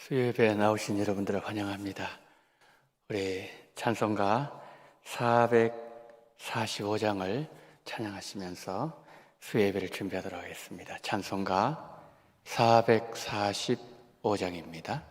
수요예배에 나오신 여러분들을 환영합니다. 우리 찬송가 445장을 찬양하시면서 수요예배를 준비하도록 하겠습니다. 찬송가 445장입니다.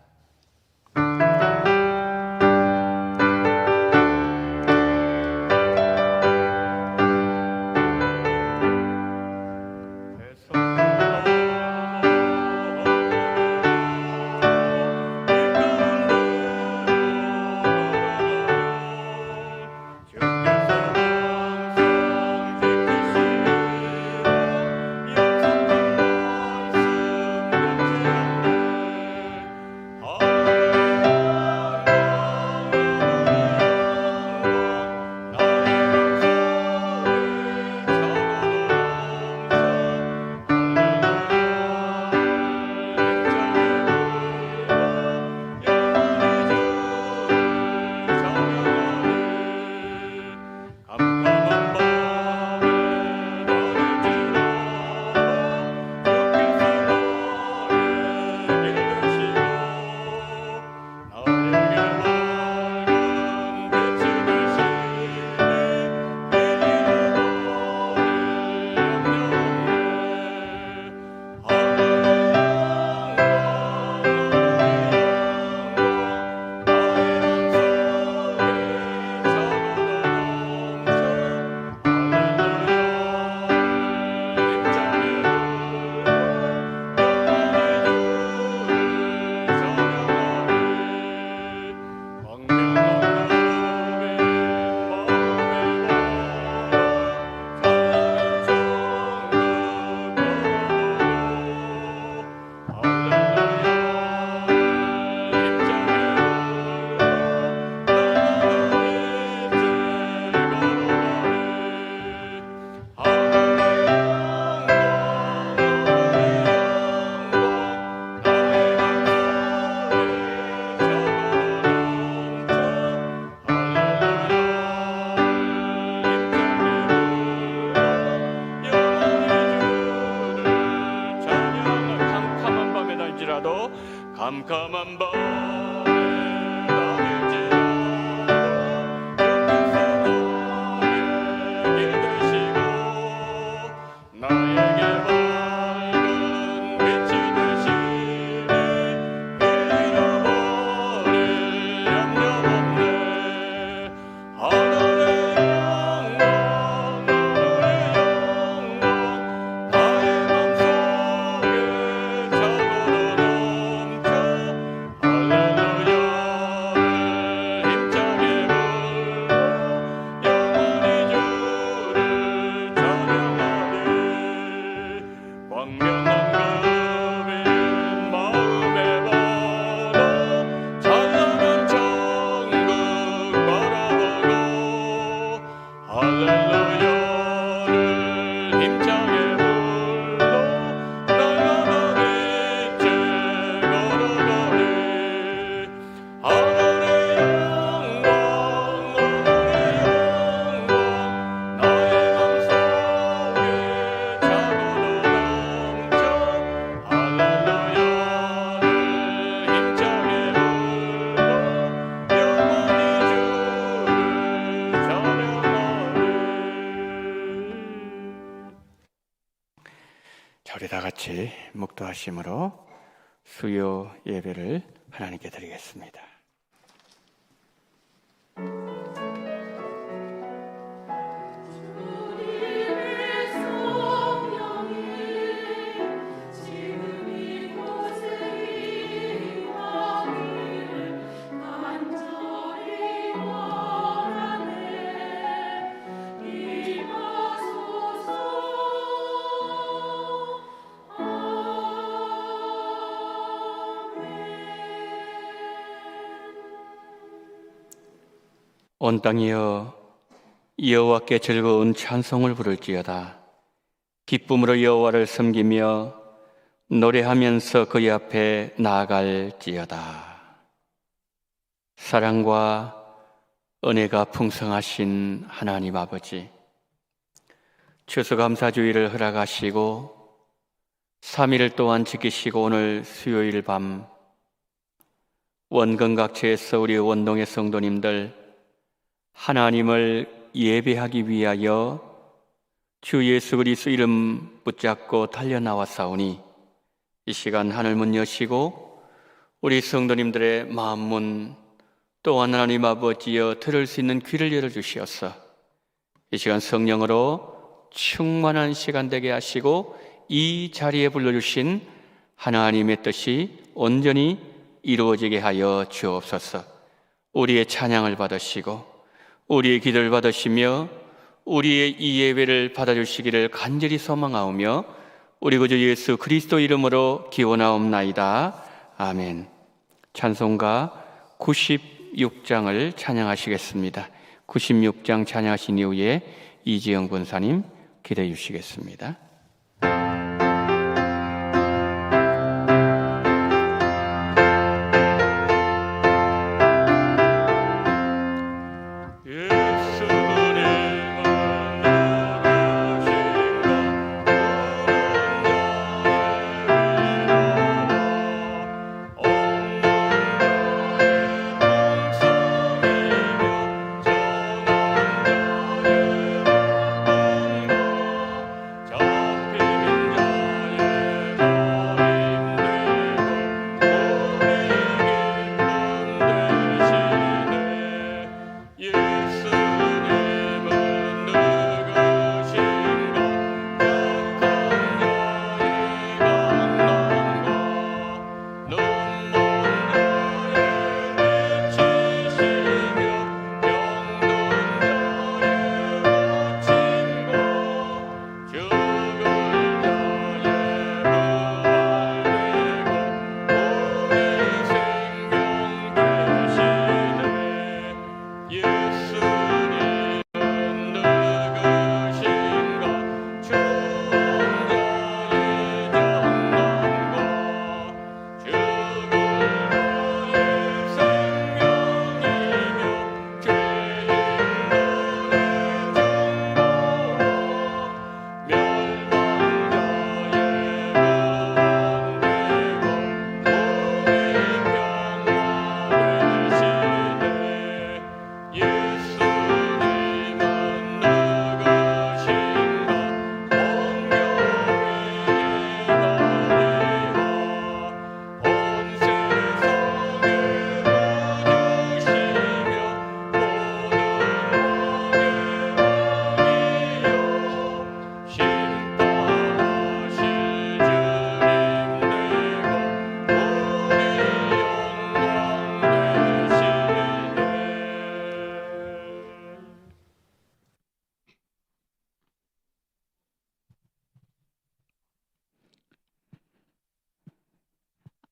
캄캄한 밤 우리 다 같이 묵도하심으로 수요 예배를 하나님께 드리겠습니다. 온 땅이여 여호와께 즐거운 찬송을 부를지어다. 기쁨으로 여호와를 섬기며 노래하면서 그의 앞에 나아갈지어다. 사랑과 은혜가 풍성하신 하나님 아버지, 추수감사주의를 허락하시고 3일 동안 지키시고 오늘 수요일 밤 원근각처에서 우리 원동의 성도님들 하나님을 예배하기 위하여 주 예수 그리스도 이름 붙잡고 달려나왔사오니 이 시간 하늘문 여시고 우리 성도님들의 마음문 또한 하나님 아버지여 들을 수 있는 귀를 열어주시옵소서. 이 시간 성령으로 충만한 시간 되게 하시고 이 자리에 불러주신 하나님의 뜻이 온전히 이루어지게 하여 주옵소서. 우리의 찬양을 받으시고 우리의 기도를 받으시며 우리의 이 예배를 받아주시기를 간절히 소망하오며 우리 구주 예수 그리스도 이름으로 기원하옵나이다. 아멘. 찬송가 96장을 찬양하시겠습니다. 96장 찬양하신 이후에 이지영 권사님 기도해 주시겠습니다.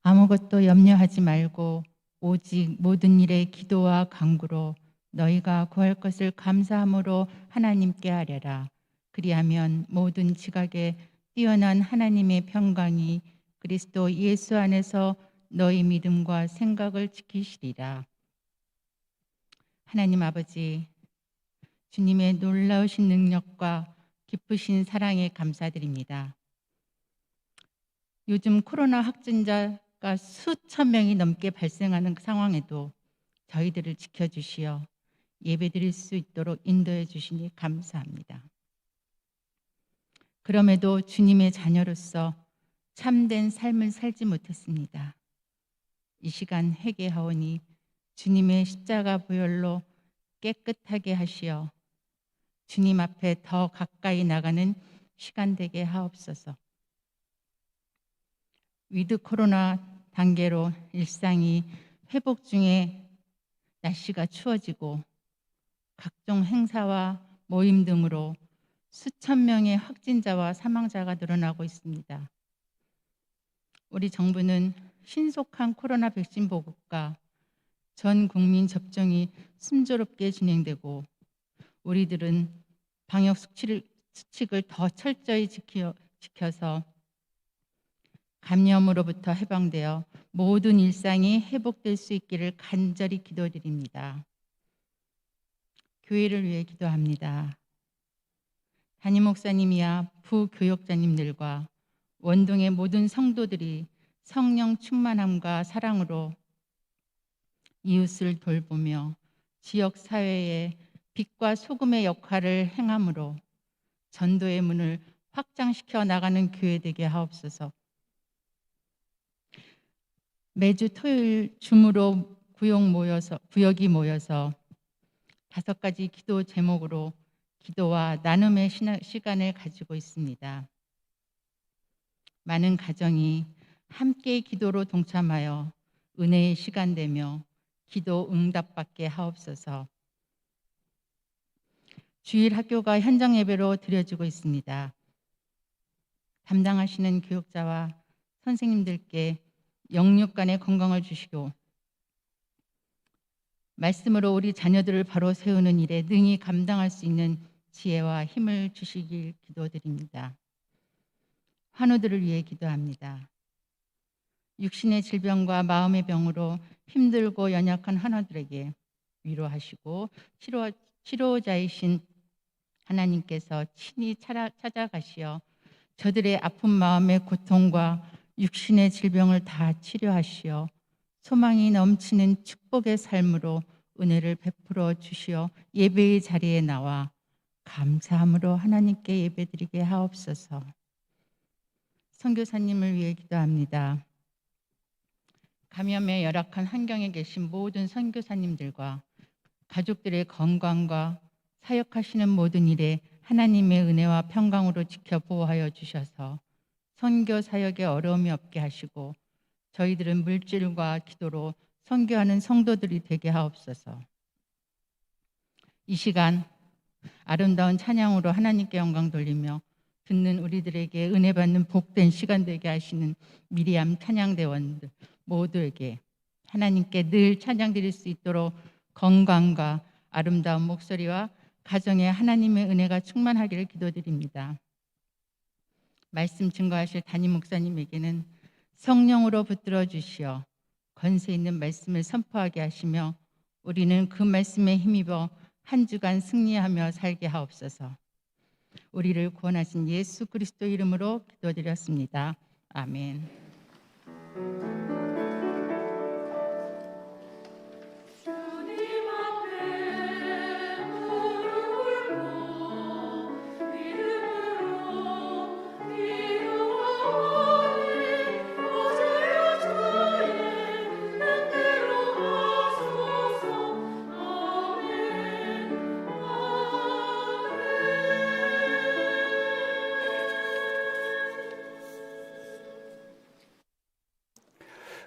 아무것도 염려하지 말고 오직 모든 일에 기도와 간구로 너희가 구할 것을 감사함으로 하나님께 아뢰라. 그리하면 모든 지각에 뛰어난 하나님의 평강이 그리스도 예수 안에서 너희 믿음과 생각을 지키시리라. 하나님 아버지, 주님의 놀라우신 능력과 깊으신 사랑에 감사드립니다. 요즘 코로나 확진자가 수천 명이 넘게 발생하는 상황에도 저희들을 지켜주시어 예배드릴 수 있도록 인도해 주시니 감사합니다. 그럼에도 주님의 자녀로서 참된 삶을 살지 못했습니다. 이 시간 회개하오니 주님의 십자가 보혈로 깨끗하게 하시어 주님 앞에 더 가까이 나가는 시간 되게 하옵소서. 위드 코로나 단계로 일상이 회복 중에 날씨가 추워지고 각종 행사와 모임 등으로 수천 명의 확진자와 사망자가 늘어나고 있습니다. 우리 정부는 신속한 코로나 백신 보급과 전 국민 접종이 순조롭게 진행되고 우리들은 방역 수칙을 더 철저히 지켜서 감염으로부터 해방되어 모든 일상이 회복될 수 있기를 간절히 기도드립니다. 교회를 위해 기도합니다. 담임 목사님이야 부교역자님들과 원동의 모든 성도들이 성령 충만함과 사랑으로 이웃을 돌보며 지역 사회에 빛과 소금의 역할을 행함으로 전도의 문을 확장시켜 나가는 교회 되게 하옵소서. 매주 토요일 줌으로 구역이 모여서 5가지 기도 제목으로 기도와 나눔의 시간을 가지고 있습니다. 많은 가정이 함께 기도로 동참하여 은혜의 시간 되며 기도 응답받게 하옵소서. 주일 학교가 현장 예배로 드려지고 있습니다. 담당하시는 교육자와 선생님들께 영육 간의 건강을 주시고 말씀으로 우리 자녀들을 바로 세우는 일에 능히 감당할 수 있는 지혜와 힘을 주시길 기도드립니다. 환우들을 위해 기도합니다. 육신의 질병과 마음의 병으로 힘들고 연약한 환우들에게 위로하시고 치료자이신 하나님께서 친히 찾아가시어 저들의 아픈 마음의 고통과 육신의 질병을 다 치료하시어 소망이 넘치는 축복의 삶으로 은혜를 베풀어 주시어 예배의 자리에 나와 감사함으로 하나님께 예배드리게 하옵소서. 선교사님을 위해 기도합니다. 감염에 열악한 환경에 계신 모든 선교사님들과 가족들의 건강과 사역하시는 모든 일에 하나님의 은혜와 평강으로 지켜 보호하여 주셔서 선교 사역에 어려움이 없게 하시고 저희들은 물질과 기도로 선교하는 성도들이 되게 하옵소서. 이 시간 아름다운 찬양으로 하나님께 영광 돌리며 듣는 우리들에게 은혜 받는 복된 시간 되게 하시는 미리암 찬양대원들 모두에게 하나님께 늘 찬양 드릴 수 있도록 건강과 아름다운 목소리와 가정에 하나님의 은혜가 충만하기를 기도드립니다. 말씀 증거하실 담임 목사님에게는 성령으로 붙들어 주시어 권세 있는 말씀을 선포하게 하시며 우리는 그 말씀에 힘입어 한 주간 승리하며 살게 하옵소서. 우리를 구원하신 예수 그리스도 이름으로 기도드렸습니다. 아멘.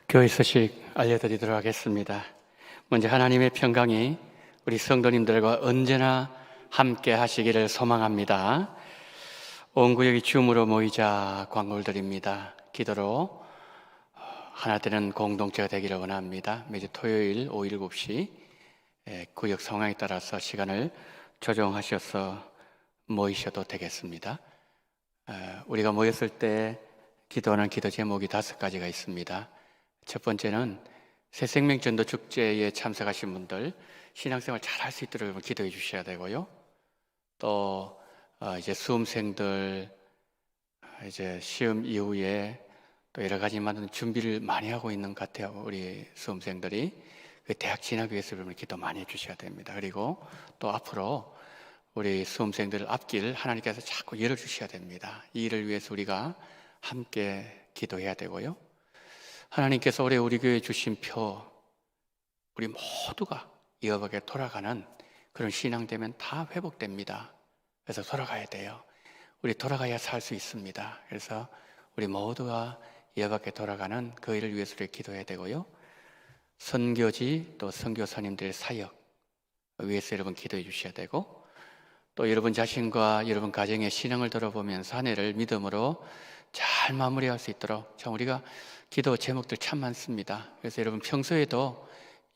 교회 소식 알려드리도록 하겠습니다. 먼저 하나님의 평강이 우리 성도님들과 언제나 함께 하시기를 소망합니다. 온 구역이 줌으로 모이자 광고를 드립니다. 기도로 하나 되는 공동체가 되기를 원합니다. 매주 토요일 오후 7시 구역 상황에 따라서 시간을 조정하셔서 모이셔도 되겠습니다. 우리가 모였을 때 기도하는 기도 제목이 5가지가 있습니다. 첫 번째는 새생명 전도 축제에 참석하신 분들 신앙생활 잘 할 수 있도록 기도해 주셔야 되고요. 또 이제 수험생들 이제 시험 이후에 또 여러 가지 많은 준비를 많이 하고 있는 것 같아요. 우리 수험생들이 그 대학 진학을 위해서 기도 많이 해 주셔야 됩니다. 그리고 또 앞으로 우리 수험생들 앞길 하나님께서 자꾸 열어주셔야 됩니다. 이 일을 위해서 우리가 함께 기도해야 되고요. 하나님께서 올해 우리 교회에 주신 표 우리 모두가 여호와께 돌아가는 그런 신앙 되면 다 회복됩니다. 그래서 돌아가야 돼요. 우리 돌아가야 살 수 있습니다. 그래서 우리 모두가 여호와께 돌아가는 그 일을 위해서 기도해야 되고요. 선교지 또 선교사님들의 사역 위해서 여러분 기도해 주셔야 되고 또 여러분 자신과 여러분 가정의 신앙을 돌아보면서 한 해를 믿음으로 잘 마무리할 수 있도록 참 우리가 기도 제목들 참 많습니다. 그래서 여러분 평소에도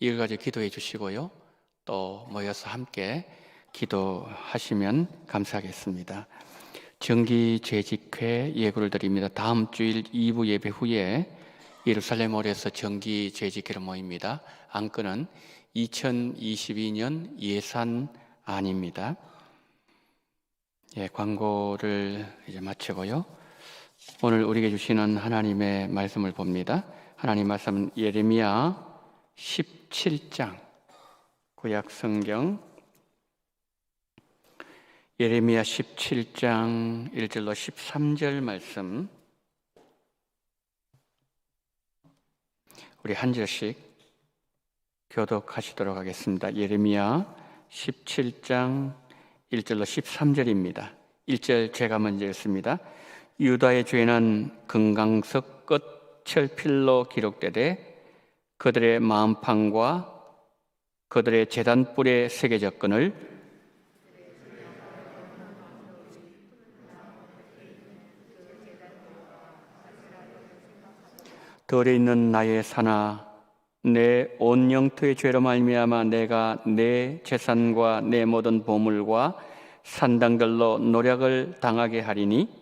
이걸 가지고 기도해 주시고요. 또 모여서 함께 기도하시면 감사하겠습니다. 정기 재직회 예고를 드립니다. 다음 주일 2부 예배 후에 예루살렘홀에서 정기 재직회로 모입니다. 안건은 2022년 예산안입니다. 광고를 이제 마치고요. 오늘 우리에게 주시는 하나님의 말씀을 봅니다. 하나님 말씀은 예레미야 17장 구약 성경 예레미야 17장 1절로 13절 말씀 우리 한 절씩 교독하시도록 하겠습니다. 예레미야 17장 1절로 13절입니다. 1절 제가 먼저 읽습니다. 유다의 죄는 금강석 끝 철필로 기록되되 그들의 마음판과 그들의 제단불에 새겨졌거늘 덜에 있는 나의 산아, 내 온 영토의 죄로 말미암아 내가 내 재산과 내 모든 보물과 산당들로 노력을 당하게 하리니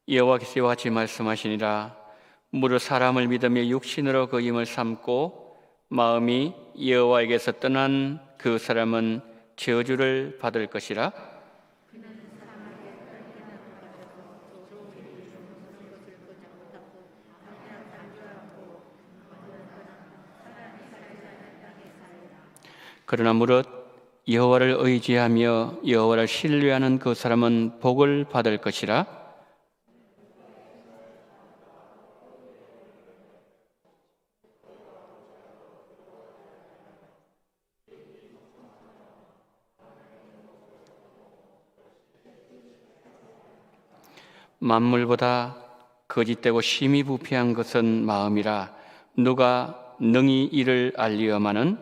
여호와께서 이와 같이 말씀하시니라. 무릇 사람을 믿으며 육신으로 그 힘을 삼고 마음이 여호와에게서 떠난 그 사람은 저주를 받을 것이라. 그러나 무릇 여호와를 의지하며 여호와를 신뢰하는 그 사람은 복을 받을 것이라. 만물보다 거짓되고 심히 부패한 것은 마음이라. 누가 능히 이를 알리어마는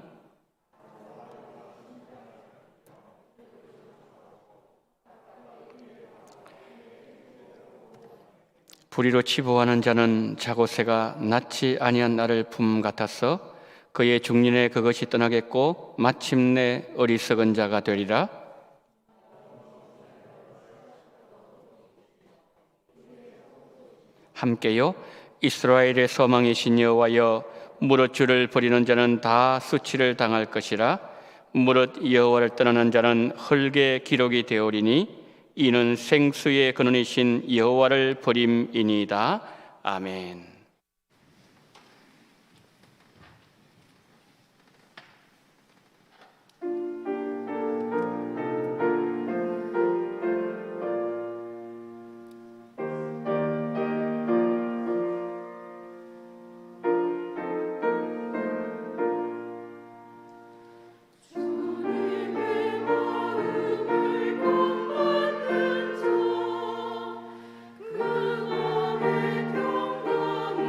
불의로 치부하는 자는 자고새가 낳지 아니한 나를 품 같아서 그의 중년에 그것이 떠나겠고 마침내 어리석은 자가 되리라. 함께요 이스라엘의 소망이신 여호와여, 무릇 주를 버리는 자는 다 수치를 당할 것이라. 무릇 여호와를 떠나는 자는 흙의 기록이 되오리니 이는 생수의 근원이신 여호와를 버림이니이다. 아멘. 그 마음의 평강을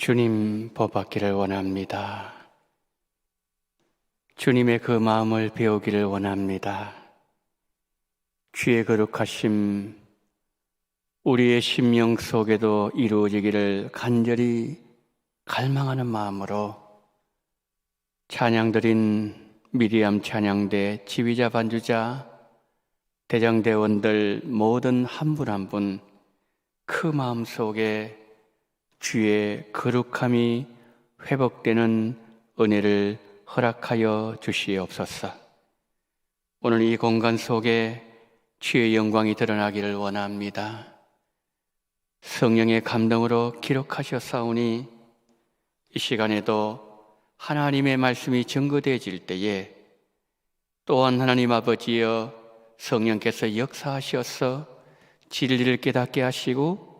주님 법 받기를 원합니다. 주님의 그 마음을 배우기를 원합니다. 주의 거룩하심 우리의 심령 속에도 이루어지기를 간절히 갈망하는 마음으로 찬양드린 미리암 찬양대 지휘자 반주자 대장대원들 모든 한 분 한 분 그 마음 속에 주의 거룩함이 회복되는 은혜를 허락하여 주시옵소서. 오늘 이 공간 속에 주의 영광이 드러나기를 원합니다. 성령의 감동으로 기록하셨사오니 이 시간에도 하나님의 말씀이 증거되어질 때에 또한 하나님 아버지여 성령께서 역사하셔서 진리를 깨닫게 하시고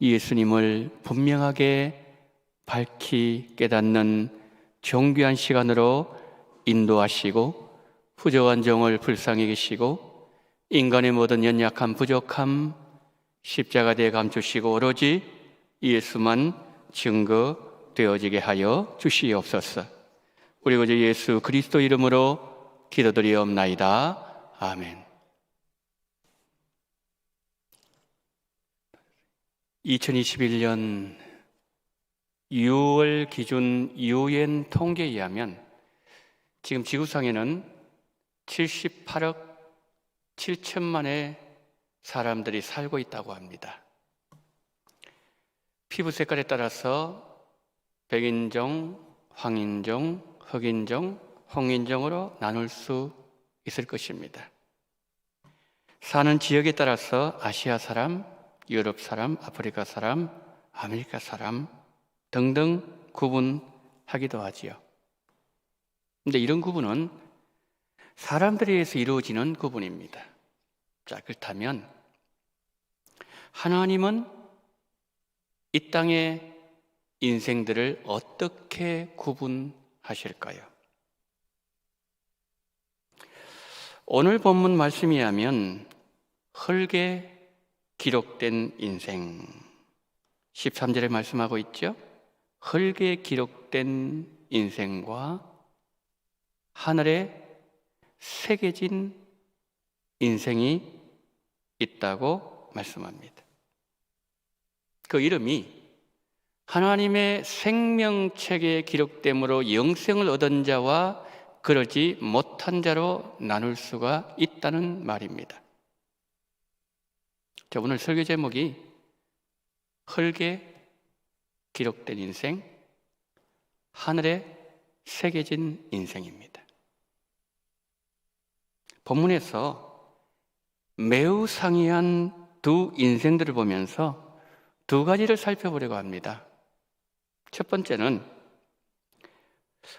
예수님을 분명하게 밝히 깨닫는 정귀한 시간으로 인도하시고 부족한 종을 불쌍히 계시고 인간의 모든 연약함 부족함 십자가대에 감추시고 오로지 예수만 증거되어지게 하여 주시옵소서. 우리 구주 예수 그리스도 이름으로 기도드리옵나이다. 아멘. 2021년 6월 기준 UN 통계에 의하면 지금 지구상에는 78억 7천만의 사람들이 살고 있다고 합니다. 피부 색깔에 따라서 백인종, 황인종, 흑인종, 홍인종으로 나눌 수 있을 것입니다. 사는 지역에 따라서 아시아 사람, 유럽 사람, 아프리카 사람, 아메리카 사람 등등 구분하기도 하지요. 그런데 이런 구분은 사람들에 의해서 이루어지는 구분입니다. 자, 그렇다면 하나님은 이 땅의 인생들을 어떻게 구분하실까요? 오늘 본문 말씀에 의하면 흙에 기록된 인생 13절에 말씀하고 있죠. 흙에 기록된 인생과 하늘에 새겨진 인생이 있다고 말씀합니다. 그 이름이 하나님의 생명책에 기록됨으로 영생을 얻은 자와 그러지 못한 자로 나눌 수가 있다는 말입니다. 자, 오늘 설교 제목이 흙에 기록된 인생, 하늘에 새겨진 인생입니다. 본문에서 매우 상이한 두 인생들을 보면서 두 가지를 살펴보려고 합니다. 첫 번째는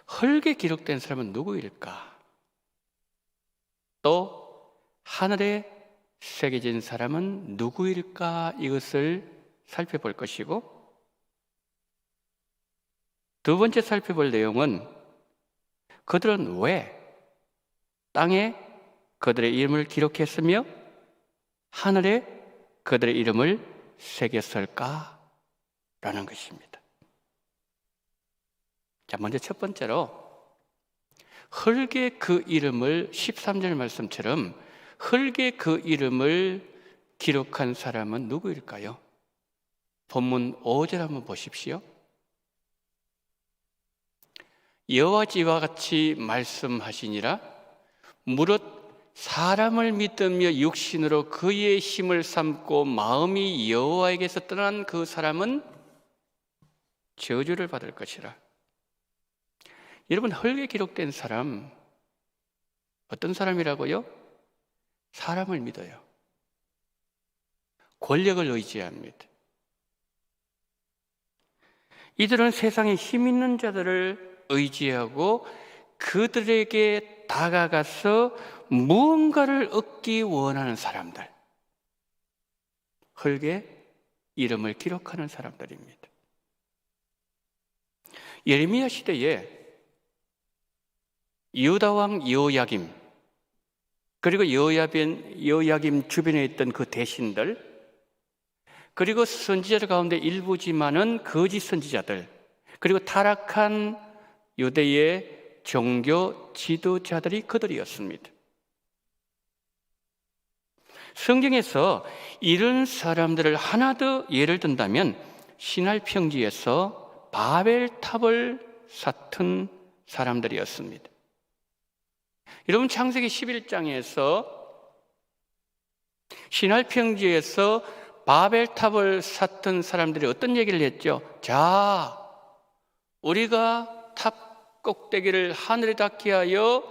흙에 기록된 사람은 누구일까? 또 하늘에 새겨진 사람은 누구일까? 이것을 살펴볼 것이고, 두 번째 살펴볼 내용은 그들은 왜 땅에 그들의 이름을 기록했으며 하늘에 그들의 이름을 새겼을까라는 것입니다. 자, 먼저 첫 번째로 흙에 그 이름을 13절 말씀처럼 흙에 그 이름을 기록한 사람은 누구일까요? 본문 5절 한번 보십시오. 여호와지와 같이 말씀하시니라. 무릇 사람을 믿으며 육신으로 그의 힘을 삼고 마음이 여호와에게서 떠난 그 사람은 저주를 받을 것이라. 여러분, 흙에 기록된 사람 어떤 사람이라고요? 사람을 믿어요. 권력을 의지합니다. 이들은 세상에 힘 있는 자들을 의지하고 그들에게 다가가서 무언가를 얻기 원하는 사람들, 흙에 이름을 기록하는 사람들입니다. 예레미야 시대에 유다 왕 여호야김, 그리고 여호야김 주변에 있던 그 대신들, 그리고 선지자들 가운데 일부지만은 거짓 선지자들, 그리고 타락한 유대의 종교 지도자들이 그들이었습니다. 성경에서 이런 사람들을 하나 더 예를 든다면 시날 평지에서 바벨탑을 쌓던 사람들이었습니다. 여러분, 창세기 11장에서 시날 평지에서 바벨탑을 쌓던 사람들이 어떤 얘기를 했죠? 자, 우리가 탑 꼭대기를 하늘에 닿게 하여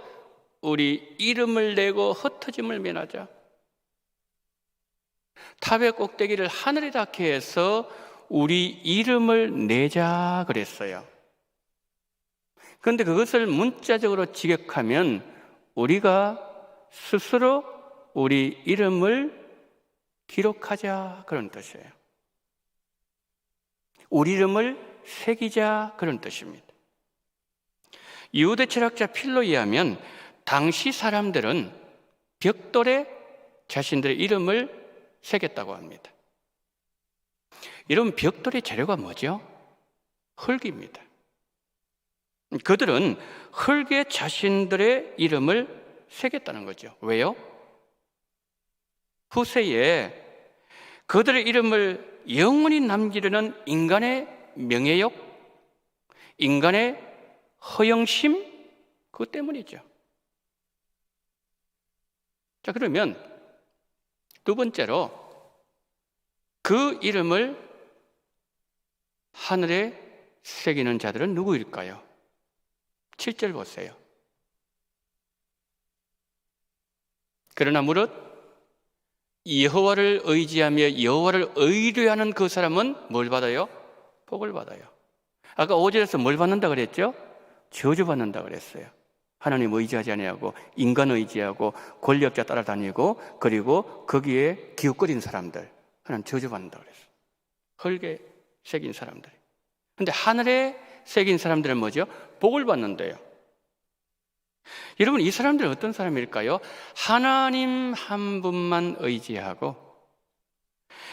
우리 이름을 내고 흩어짐을 면하자. 탑의 꼭대기를 하늘에 닿게 해서 우리 이름을 내자 그랬어요. 그런데 그것을 문자적으로 직역하면 우리가 스스로 우리 이름을 기록하자 그런 뜻이에요. 우리 이름을 새기자 그런 뜻입니다. 유대 철학자 필로에 의하면 당시 사람들은 벽돌에 자신들의 이름을 새겼다고 합니다. 이런 벽돌의 재료가 뭐죠? 흙입니다. 그들은 흙에 자신들의 이름을 새겼다는 거죠. 왜요? 후세에 그들의 이름을 영원히 남기려는 인간의 명예욕, 인간의 허영심, 그것 때문이죠. 자, 그러면 두 번째로 그 이름을 하늘에 새기는 자들은 누구일까요? 7절 보세요. 그러나 무릇 여호와를 의지하며 여호와를 의뢰하는 그 사람은 뭘 받아요? 복을 받아요. 아까 5절에서 뭘 받는다 그랬죠? 저주받는다 그랬어요. 하나님 의지하지 아니하고 인간 의지하고 권력자 따라다니고 그리고 거기에 기웃거린 사람들, 하나님 저주받는다 그랬어요. 흙에 새긴 사람들. 근데 하늘에 새긴 사람들은 뭐죠? 복을 받는데요. 여러분, 이 사람들은 어떤 사람일까요? 하나님 한 분만 의지하고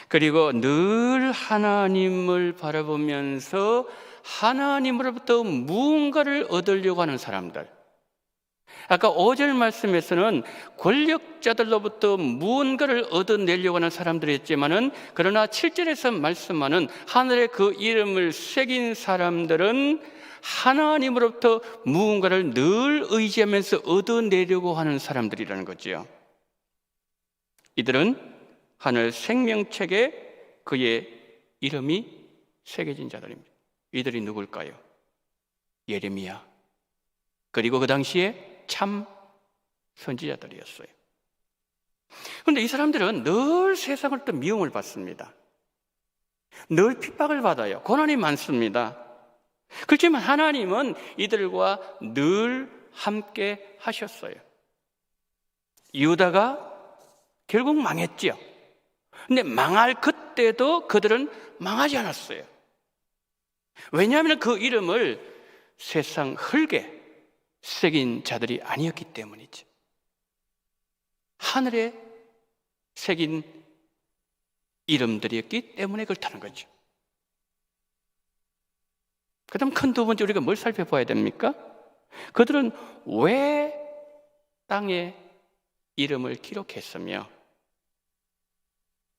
그리고 늘 하나님을 바라보면서 하나님으로부터 무언가를 얻으려고 하는 사람들. 아까 5절 말씀에서는 권력자들로부터 무언가를 얻어내려고 하는 사람들이었지만은 그러나 7절에서 말씀하는 하늘에 그 이름을 새긴 사람들은 하나님으로부터 무언가를 늘 의지하면서 얻어내려고 하는 사람들이라는 거지요. 이들은 하늘 생명책에 그의 이름이 새겨진 자들입니다. 이들이 누굴까요? 예레미야, 그리고 그 당시에 참 선지자들이었어요. 그런데 이 사람들은 늘 세상을 또 미움을 받습니다. 늘 핍박을 받아요. 고난이 많습니다. 그렇지만 하나님은 이들과 늘 함께 하셨어요. 유다가 결국 망했죠. 근데 망할 그때도 그들은 망하지 않았어요. 왜냐하면 그 이름을 세상 흙에 새긴 자들이 아니었기 때문이죠. 하늘에 새긴 이름들이었기 때문에 그렇다는 거죠. 그 다음 큰 두 번째 우리가 뭘 살펴봐야 됩니까? 그들은 왜 땅에 이름을 기록했으며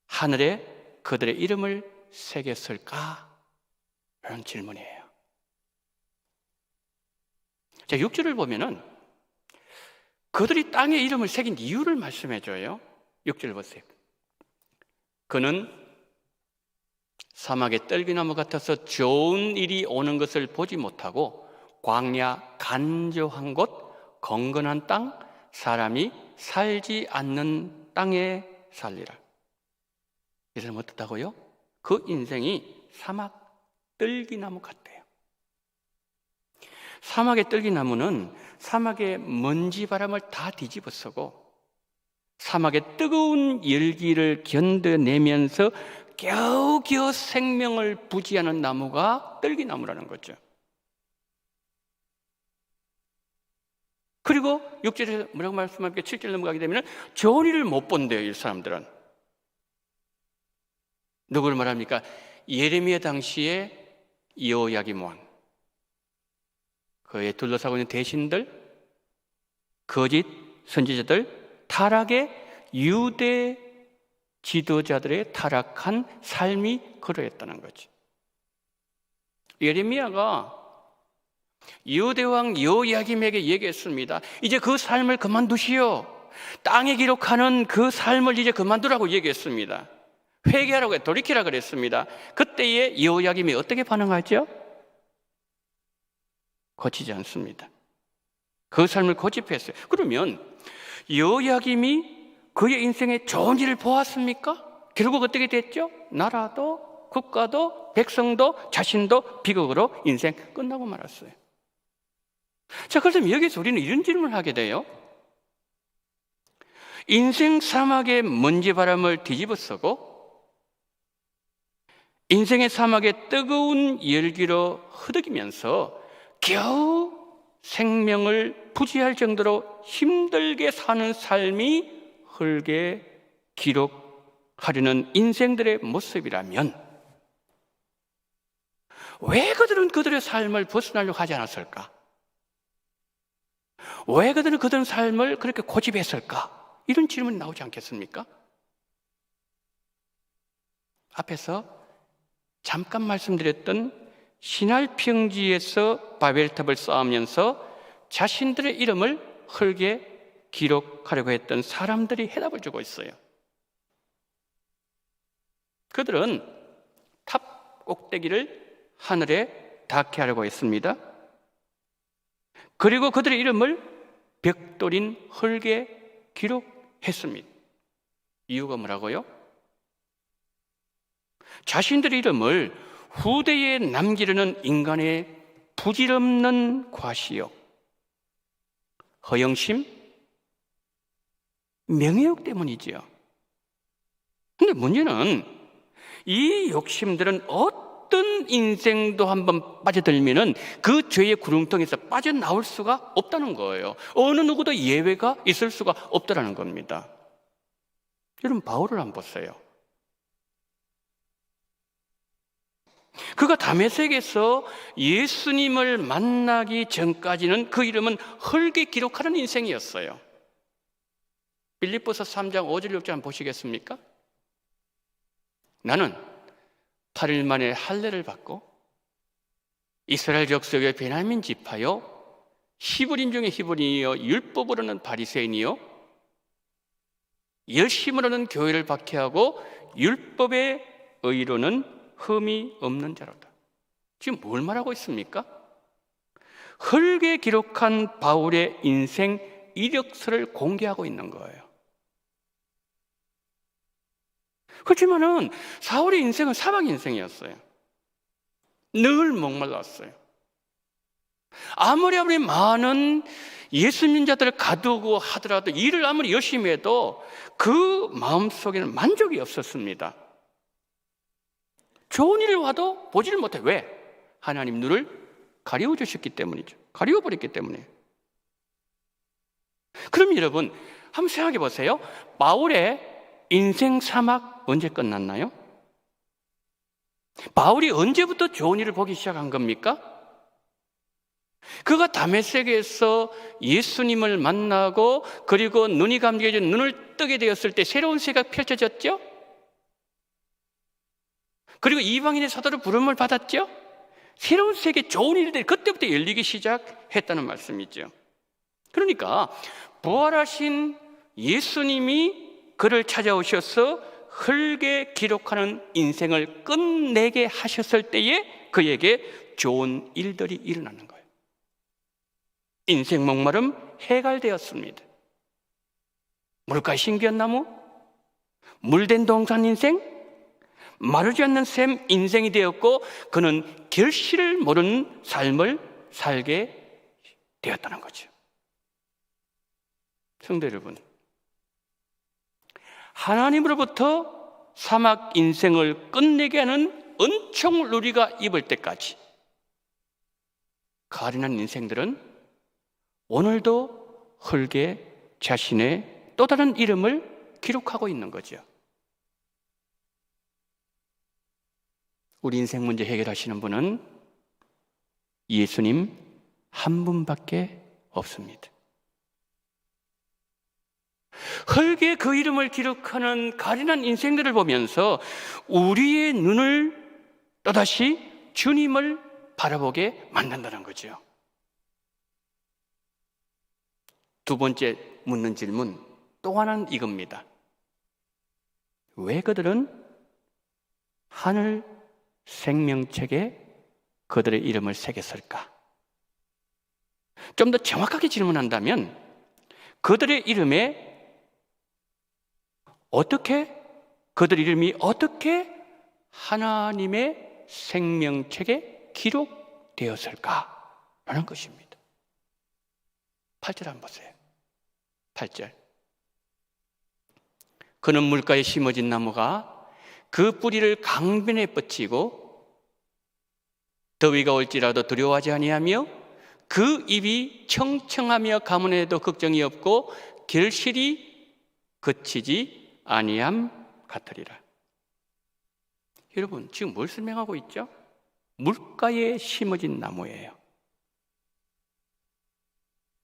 하늘에 그들의 이름을 새겼을까? 라는 질문이에요. 자, 6절을 보면은 그들이 땅에 이름을 새긴 이유를 말씀해줘요. 6절 보세요. 그는 사막의 떨기나무 같아서 좋은 일이 오는 것을 보지 못하고 광야 간조한 곳, 건건한 땅, 사람이 살지 않는 땅에 살리라. 이 사람은 어떻다고요? 그 인생이 사막 떨기나무 같대요. 사막의 떨기나무는 사막의 먼지 바람을 다 뒤집어 쓰고 사막의 뜨거운 열기를 견뎌내면서 겨우겨우 생명을 부지하는 나무가 떨기나무라는 거죠. 그리고 6절에서 뭐라고 말씀합니까? 7절 넘어가게 되면 좋은 일을 못 본대요, 이 사람들은. 누구를 말합니까? 예레미야 당시에 여호야김 왕, 그에 둘러싸고 있는 대신들, 거짓 선지자들, 타락의 유대 지도자들의 타락한 삶이 그러했다는 거지. 예레미야가 유대왕 여호야김에게 얘기했습니다. 이제 그 삶을 그만두시오. 땅에 기록하는 그 삶을 이제 그만두라고 얘기했습니다. 회개하라고 돌이키라 그랬습니다. 그때에 여호야김이 어떻게 반응하죠? 고치지 않습니다. 그 삶을 고집했어요. 그러면 여호야김이 그의 인생에 좋은 일을 보았습니까? 결국 어떻게 됐죠? 나라도 국가도 백성도 자신도 비극으로 인생 끝나고 말았어요. 자, 그렇다면 여기서 우리는 이런 질문을 하게 돼요. 인생 사막의 먼지바람을 뒤집어쓰고 인생의 사막에 뜨거운 열기로 흐득이면서 겨우 생명을 부지할 정도로 힘들게 사는 삶이 흙에 기록하려는 인생들의 모습이라면 왜 그들은 그들의 삶을 벗어나려고 하지 않았을까? 왜 그들은 그들의 삶을 그렇게 고집했을까? 이런 질문이 나오지 않겠습니까? 앞에서 잠깐 말씀드렸던 시날 평지에서 바벨탑을 쌓으면서 자신들의 이름을 흙에 기록하려고 했던 사람들이 해답을 주고 있어요. 그들은 탑 꼭대기를 하늘에 닿게 하려고 했습니다. 그리고 그들의 이름을 벽돌인 흙에 기록했습니다. 이유가 뭐라고요? 자신들의 이름을 후대에 남기려는 인간의 부질없는 과시욕, 허영심, 명예욕 때문이지요. 근데 문제는 이 욕심들은 어떤 인생도 한번 빠져들면은 그 죄의 구렁텅이에서 빠져나올 수가 없다는 거예요. 어느 누구도 예외가 있을 수가 없다는 겁니다. 여러분, 바울을 한번 보세요. 그가 다메섹에서 예수님을 만나기 전까지는 그 이름은 흙에 기록하는 인생이었어요. 빌립보서 3장 5절 6절 한번 보시겠습니까? 나는 8일 만에 할례를 받고 이스라엘 족속의 베냐민 지파요, 히브리인 중에 히브리인이요, 율법으로는 바리새인이요, 열심으로는 교회를 박해하고 율법의 의로는 흠이 없는 자로다. 지금 뭘 말하고 있습니까? 흙에 기록한 바울의 인생 이력서를 공개하고 있는 거예요. 그렇지만은 사울의 인생은 사막 인생이었어요. 늘 목말랐어요. 아무리 많은 예수 믿는 자들을 가두고 하더라도, 일을 아무리 열심히 해도 그 마음속에는 만족이 없었습니다. 좋은 일이 와도 보지를 못해. 왜? 하나님 눈을 가리워주셨기 때문이죠. 가리워버렸기 때문에. 그럼 여러분, 한번 생각해 보세요. 바울의 인생 사막 언제 끝났나요? 바울이 언제부터 좋은 일을 보기 시작한 겁니까? 그가 다메섹에서 예수님을 만나고 그리고 눈이 감겨져 눈을 뜨게 되었을 때 새로운 세계가 펼쳐졌죠? 그리고 이방인의 사도로 부름을 받았죠? 새로운 세계, 좋은 일들이 그때부터 열리기 시작했다는 말씀이죠. 그러니까 부활하신 예수님이 그를 찾아오셔서 흙에 기록하는 인생을 끝내게 하셨을 때에 그에게 좋은 일들이 일어나는 거예요. 인생 목마름 해갈되었습니다. 물가에 심기한 나무, 물된 동산 인생, 마르지 않는 샘 인생이 되었고 그는 결실을 모르는 삶을 살게 되었다는 거죠. 성도 여러분, 하나님으로부터 사막 인생을 끝내게 하는 은총을 우리가 입을 때까지 가련한 인생들은 오늘도 흙에 자신의 또 다른 이름을 기록하고 있는 거죠. 우리 인생 문제 해결하시는 분은 예수님 한 분밖에 없습니다. 흙에 그 이름을 기록하는 가련한 인생들을 보면서 우리의 눈을 또다시 주님을 바라보게 만든다는 거죠. 두 번째 묻는 질문 또 하나는 이겁니다. 왜 그들은 하늘 생명책에 그들의 이름을 새겼을까? 좀 더 정확하게 질문한다면 그들의 이름에 그들 이름이 어떻게 하나님의 생명책에 기록되었을까라는 것입니다. 8절 한번 보세요. 8절. 그는 물가에 심어진 나무가 그 뿌리를 강변에 뻗치고 더위가 올지라도 두려워하지 아니하며 그 입이 청청하며 가문에도 걱정이 없고 결실이 그치지 아니함 같으리라. 여러분, 지금 뭘 설명하고 있죠? 물가에 심어진 나무예요.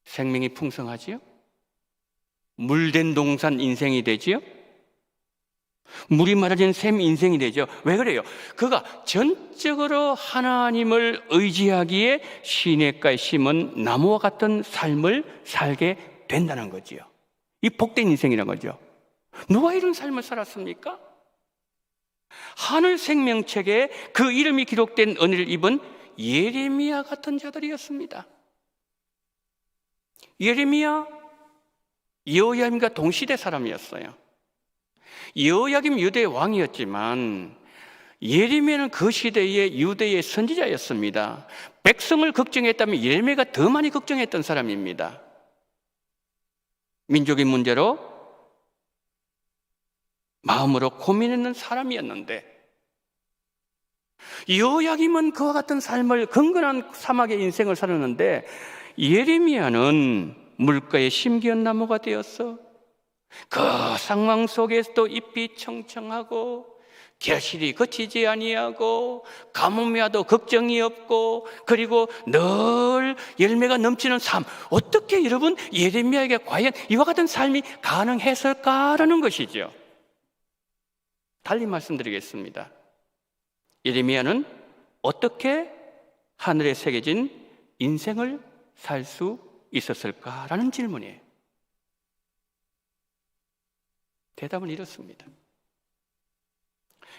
생명이 풍성하지요? 물된 동산 인생이 되지요? 물이 마르진 샘 인생이 되죠. 왜 그래요? 그가 전적으로 하나님을 의지하기에 시냇가에 심은 나무와 같은 삶을 살게 된다는 거지요. 이 복된 인생이라는 거죠. 누가 이런 삶을 살았습니까? 하늘 생명책에 그 이름이 기록된 은혜를 입은 예레미야 같은 자들이었습니다. 예레미야, 여호야김과 동시대 사람이었어요. 여호야김 유대 왕이었지만 예레미야는 그 시대의 유대의 선지자였습니다. 백성을 걱정했다면 예레미야가 더 많이 걱정했던 사람입니다. 민족의 문제로 마음으로 고민했는 사람이었는데 여호야김은 그와 같은 삶을 경건한 사막의 인생을 살았는데 예레미야는 물가에 심기운 나무가 되었어. 그 상황 속에서도 잎이 청청하고 결실이 거치지 아니하고 가뭄이 와도 걱정이 없고 그리고 늘 열매가 넘치는 삶. 어떻게 여러분 예레미야에게 과연 이와 같은 삶이 가능했을까라는 것이죠. 달리 말씀드리겠습니다. 예레미야는 어떻게 하늘에 새겨진 인생을 살 수 있었을까라는 질문이에요. 대답은 이렇습니다.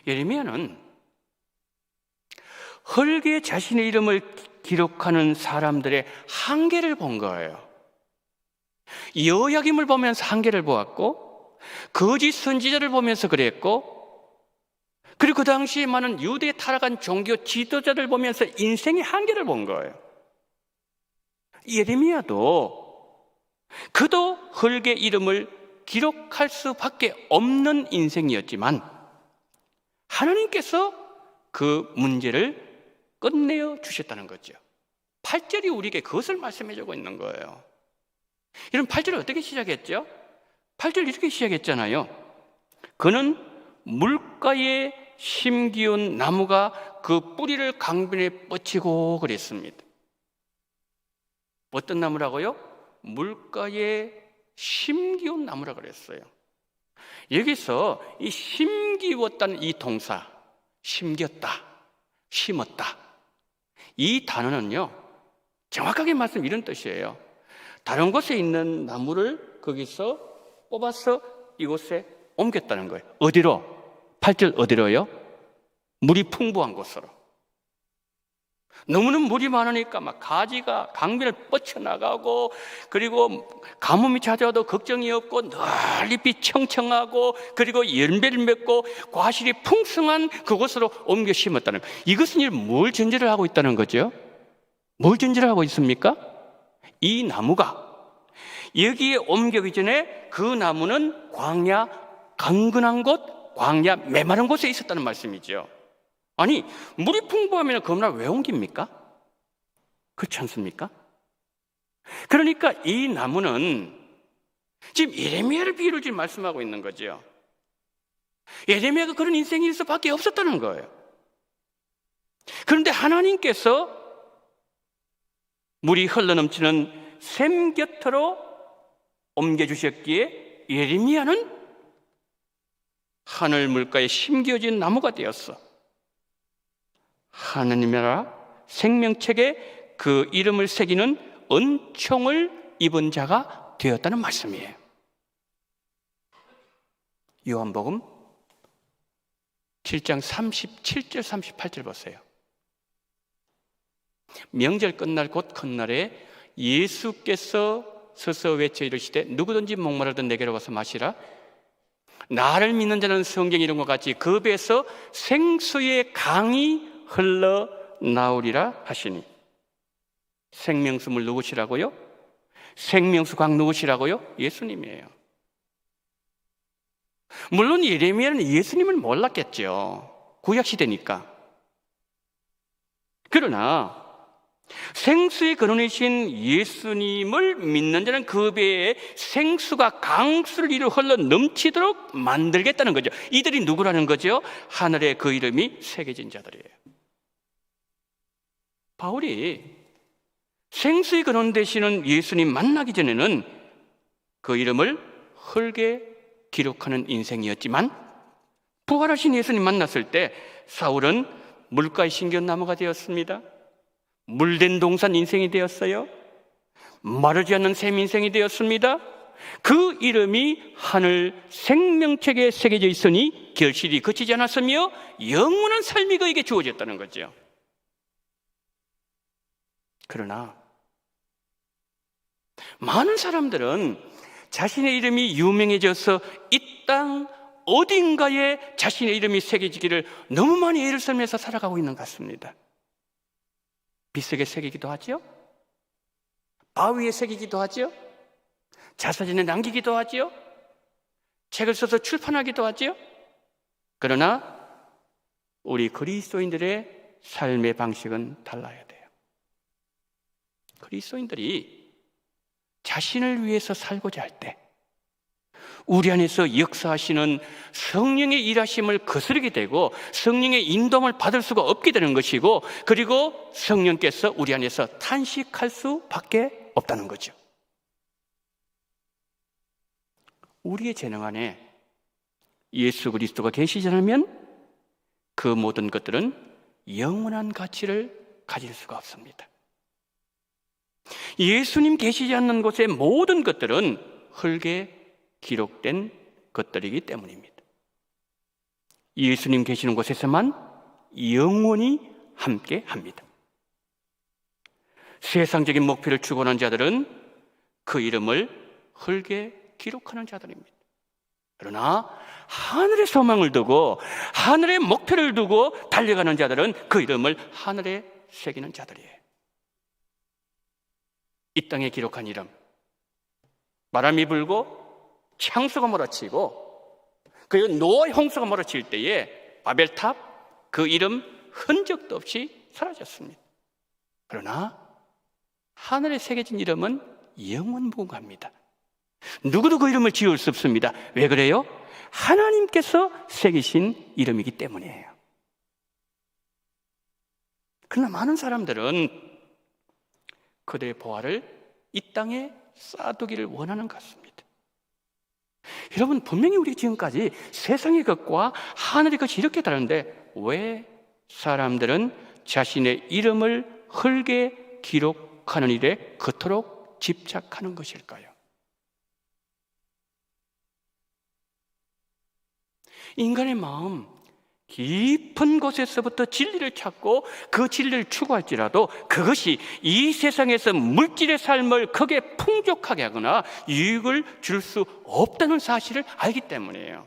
예레미야는 흙에 자신의 이름을 기록하는 사람들의 한계를 본 거예요. 여호야김을 보면서 한계를 보았고 거짓 선지자를 보면서 그랬고 그리고 그 당시에 많은 유대에 타락한 종교 지도자를 보면서 인생의 한계를 본 거예요. 예레미야도 그도 흙의 이름을 기록할 수밖에 없는 인생이었지만 하나님께서 그 문제를 끝내어 주셨다는 거죠. 8절이 우리에게 그것을 말씀해 주고 있는 거예요. 이런 8절을 어떻게 시작했죠? 8절 이렇게 시작했잖아요. 그는 물가에 심기운 나무가 그 뿌리를 강변에 뻗치고 그랬습니다. 어떤 나무라고요? 물가에 심기운 나무라 그랬어요. 여기서 이 심기웠다는 이 동사, 심겼다, 심었다, 이 단어는요 정확하게 말씀 이런 뜻이에요. 다른 곳에 있는 나무를 거기서 뽑아서 이곳에 옮겼다는 거예요. 어디로? 8절 어디로요? 물이 풍부한 곳으로. 너무나 물이 많으니까 막 가지가 강변을 뻗쳐나가고 그리고 가뭄이 찾아와도 걱정이 없고 늘 잎이 청청하고 그리고 열매를 맺고 과실이 풍성한 그곳으로 옮겨 심었다는 거예요. 이것은 뭘 전제를 하고 있다는 거죠? 뭘 전제를 하고 있습니까? 이 나무가 여기에 옮겨기 전에 그 나무는 광야 강건한 곳, 광야 메마른 곳에 있었다는 말씀이죠. 아니 물이 풍부하면 겁나 왜 옮깁니까? 그렇지 않습니까? 그러니까 이 나무는 지금 예레미야를 비유로 지금 말씀하고 있는 거죠. 예레미야가 그런 인생일 수밖에 없었다는 거예요. 그런데 하나님께서 물이 흘러넘치는 샘 곁으로 옮겨주셨기에 예레미야는 하늘 물가에 심겨진 나무가 되었어. 하느님이라 생명책에 그 이름을 새기는 은총을 입은 자가 되었다는 말씀이에요. 요한복음 7장 37절 38절 보세요. 명절 끝날 곧 첫날에 예수께서 서서 외쳐 이르시되 누구든지 목마르든 내게로 와서 마시라. 나를 믿는 자는 성경 이름과 같이 그 배에서 생수의 강이 흘러나오리라 하시니. 생명수물 누구시라고요? 생명수 강 누구시라고요? 예수님이에요. 물론 예레미야는 예수님을 몰랐겠죠. 구약시대니까. 그러나 생수의 근원이신 예수님을 믿는 자는 그 배에 생수가 강수를 이루 흘러 넘치도록 만들겠다는 거죠. 이들이 누구라는 거죠? 하늘에 그 이름이 새겨진 자들이에요. 바울이 생수의 근원 되시는 예수님 만나기 전에는 그 이름을 흙에 기록하는 인생이었지만 부활하신 예수님 만났을 때 사울은 물가에 심겨진 나무가 되었습니다. 물된 동산 인생이 되었어요. 마르지 않는 샘 인생이 되었습니다. 그 이름이 하늘 생명책에 새겨져 있으니 결실이 그치지 않았으며 영원한 삶이 그에게 주어졌다는 거죠. 그러나 많은 사람들은 자신의 이름이 유명해져서 이 땅 어딘가에 자신의 이름이 새겨지기를 너무 많이 애를 쓰면서 살아가고 있는 것 같습니다. 빗속에 새기기도 하죠. 바위에 새기기도 하죠. 자사진에 남기기도 하죠. 책을 써서 출판하기도 하죠. 그러나 우리 그리스도인들의 삶의 방식은 달라야 돼요. 그리스도인들이 자신을 위해서 살고자 할 때 우리 안에서 역사하시는 성령의 일하심을 거스르게 되고 성령의 인도함을 받을 수가 없게 되는 것이고, 그리고 성령께서 우리 안에서 탄식할 수밖에 없다는 거죠. 우리의 재능 안에 예수 그리스도가 계시지 않으면 그 모든 것들은 영원한 가치를 가질 수가 없습니다. 예수님 계시지 않는 곳의 모든 것들은 흙에 기록된 것들이기 때문입니다. 예수님 계시는 곳에서만 영원히 함께 합니다. 세상적인 목표를 추구하는 자들은 그 이름을 흙에 기록하는 자들입니다. 그러나 하늘의 소망을 두고 하늘의 목표를 두고 달려가는 자들은 그 이름을 하늘에 새기는 자들이에요. 이 땅에 기록한 이름, 바람이 불고 창수가 몰아치고 그리고 노아의 홍수가 몰아칠 때에 바벨탑 그 이름 흔적도 없이 사라졌습니다. 그러나 하늘에 새겨진 이름은 영원무궁합니다. 누구도 그 이름을 지울 수 없습니다. 왜 그래요? 하나님께서 새기신 이름이기 때문이에요. 그러나 많은 사람들은 그들의 보화를 이 땅에 쌓아두기를 원하는 것 같습니다. 여러분, 분명히 우리 지금까지 세상의 것과 하늘의 것이 이렇게 다른데 왜 사람들은 자신의 이름을 흙에 기록하는 일에 그토록 집착하는 것일까요? 인간의 마음 깊은 곳에서부터 진리를 찾고 그 진리를 추구할지라도 그것이 이 세상에서 물질의 삶을 크게 풍족하게 하거나 유익을 줄 수 없다는 사실을 알기 때문이에요.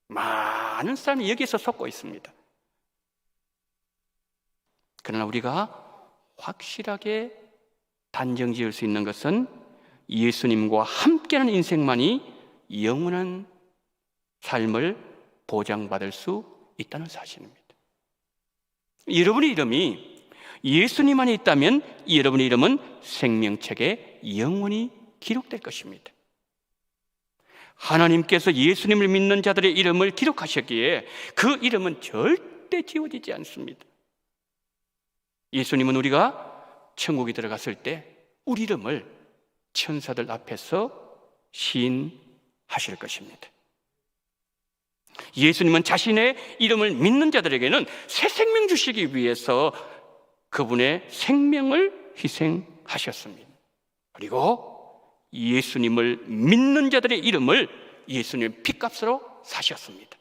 많은 사람이 여기서 속고 있습니다. 그러나 우리가 확실하게 단정 지을 수 있는 것은 예수님과 함께하는 인생만이 영원한 삶을 보장받을 수 있다는 사실입니다. 여러분의 이름이 예수님 안에 있다면 여러분의 이름은 생명책에 영원히 기록될 것입니다. 하나님께서 예수님을 믿는 자들의 이름을 기록하셨기에 그 이름은 절대 지워지지 않습니다. 예수님은 우리가 천국에 들어갔을 때 우리 이름을 천사들 앞에서 시인하실 것입니다. 예수님은 자신의 이름을 믿는 자들에게는 새 생명 주시기 위해서 그분의 생명을 희생하셨습니다. 그리고 예수님을 믿는 자들의 이름을 예수님의 핏값으로 사셨습니다.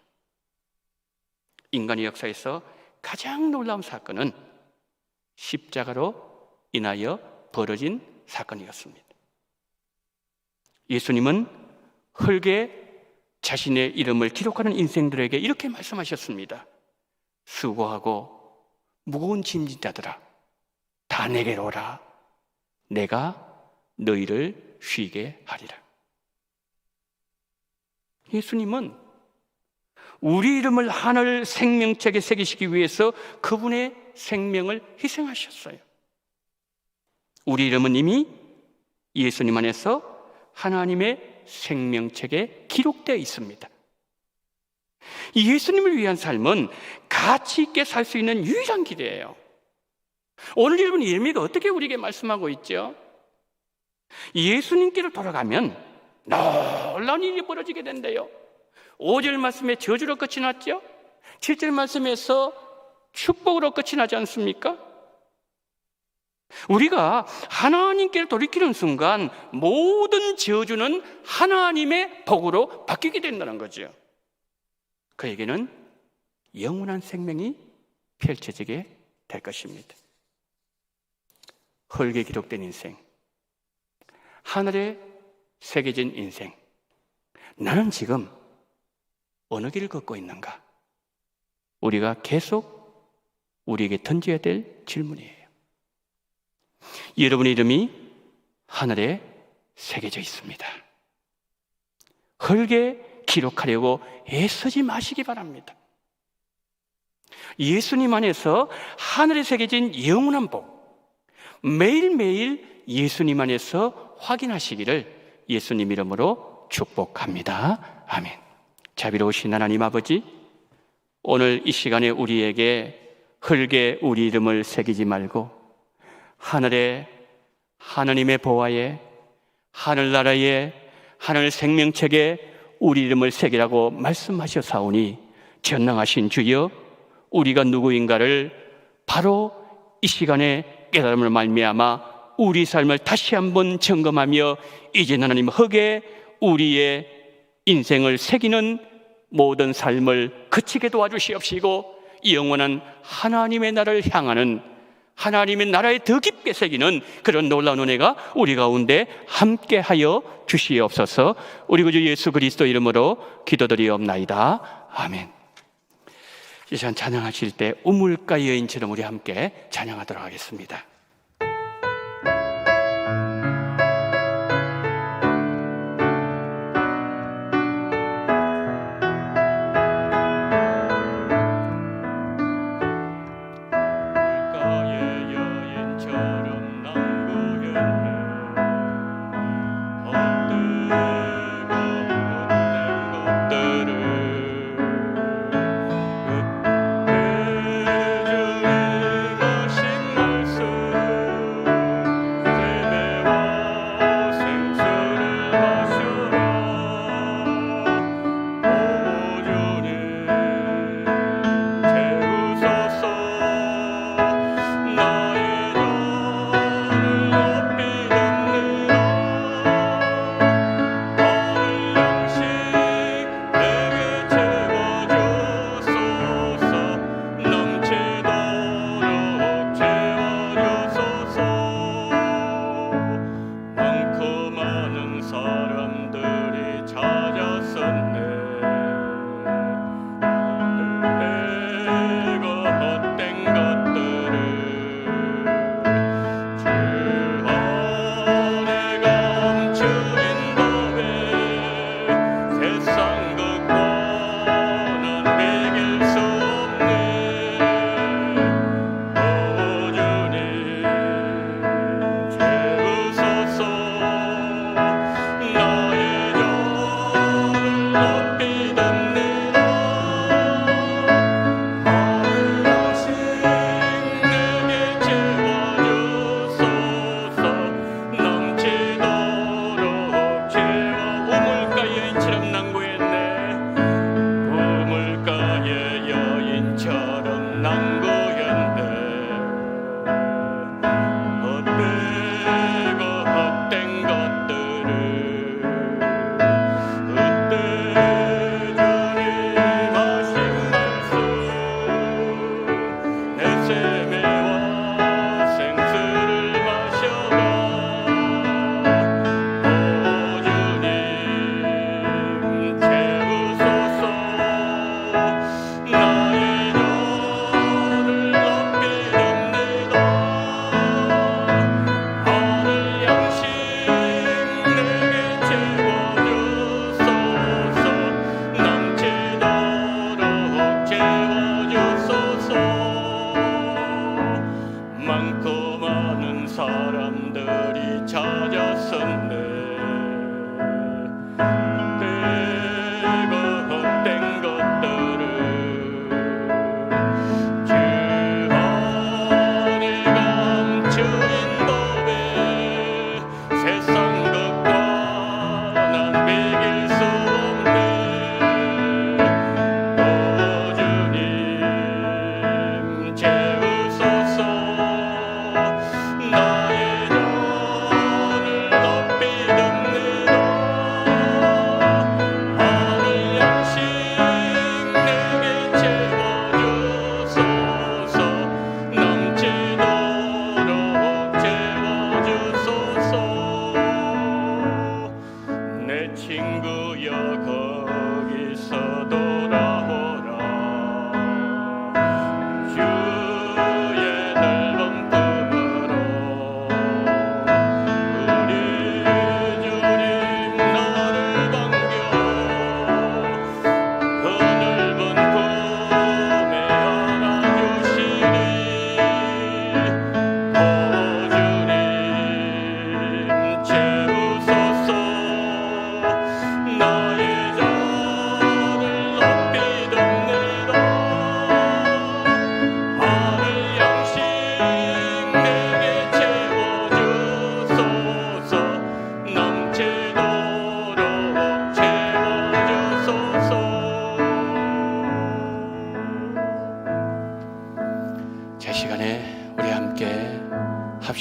인간의 역사에서 가장 놀라운 사건은 십자가로 인하여 벌어진 사건이었습니다. 예수님은 흙에 자신의 이름을 기록하는 인생들에게 이렇게 말씀하셨습니다. 수고하고 무거운 짐진 자들아, 다 내게로 오라. 내가 너희를 쉬게 하리라. 예수님은 우리 이름을 하늘 생명책에 새기시기 위해서 그분의 생명을 희생하셨어요. 우리 이름은 이미 예수님 안에서 하나님의 생명책에 기록되어 있습니다. 예수님을 위한 삶은 가치 있게 살 수 있는 유일한 길이에요. 오늘 읽은 예레미야가 어떻게 우리에게 말씀하고 있죠? 예수님께로 돌아가면 놀라운 일이 벌어지게 된대요. 5절 말씀에 저주로 끝이 났죠? 7절 말씀에서 축복으로 끝이 나지 않습니까? 우리가 하나님께로 돌이키는 순간 모든 저주는 하나님의 복으로 바뀌게 된다는 거죠. 그에게는 영원한 생명이 펼쳐지게 될 것입니다. 흙에 기록된 인생, 하늘에 새겨진 인생, 나는 지금 어느 길을 걷고 있는가? 우리가 계속 우리에게 던져야 될 질문이에요. 여러분의 이름이 하늘에 새겨져 있습니다. 흙에 기록하려고 애쓰지 마시기 바랍니다. 예수님 안에서 하늘에 새겨진 영원한 복, 매일매일 예수님 안에서 확인하시기를 예수님 이름으로 축복합니다. 아멘. 자비로우신 하나님 아버지, 오늘 이 시간에 우리에게 흙에 우리 이름을 새기지 말고 하늘에 하나님의 보화에 하늘나라에 하늘 생명책에 우리 이름을 새기라고 말씀하셨사오니 전능하신 주여, 우리가 누구인가를 바로 이 시간에 깨달음을 말미암아 우리 삶을 다시 한번 점검하며 이제 하나님 흙에 우리의 인생을 새기는 모든 삶을 그치게 도와주시옵시고 영원한 하나님의 나라를 향하는 하나님의 나라에 더 깊게 새기는 그런 놀라운 은혜가 우리 가운데 함께하여 주시옵소서. 우리 구주 예수 그리스도 이름으로 기도드리옵나이다. 아멘. 이 시간 찬양하실 때 우물가 여인처럼 우리 함께 찬양하도록 하겠습니다.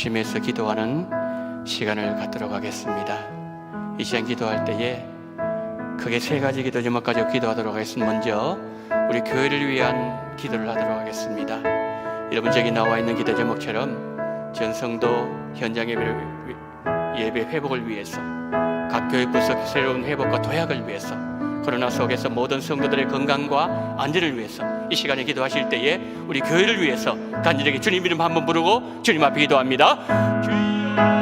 중심에서 기도하는 시간을 갖도록 하겠습니다. 이 시간 기도할 때에 크게 세 가지 기도 제목 가지고 기도하도록 하겠습니다. 먼저 우리 교회를 위한 기도를 하도록 하겠습니다. 여러분 저기 나와 있는 기도 제목처럼 전성도 현장 예배 회복을 위해서, 각 교회 부서 새로운 회복과 도약을 위해서, 코로나 속에서 모든 성도들의 건강과 안전을 위해서 이 시간에 기도하실 때에 우리 교회를 위해서 간절하게 주님 이름 한번 부르고 주님 앞에 기도합니다. 주여 하나님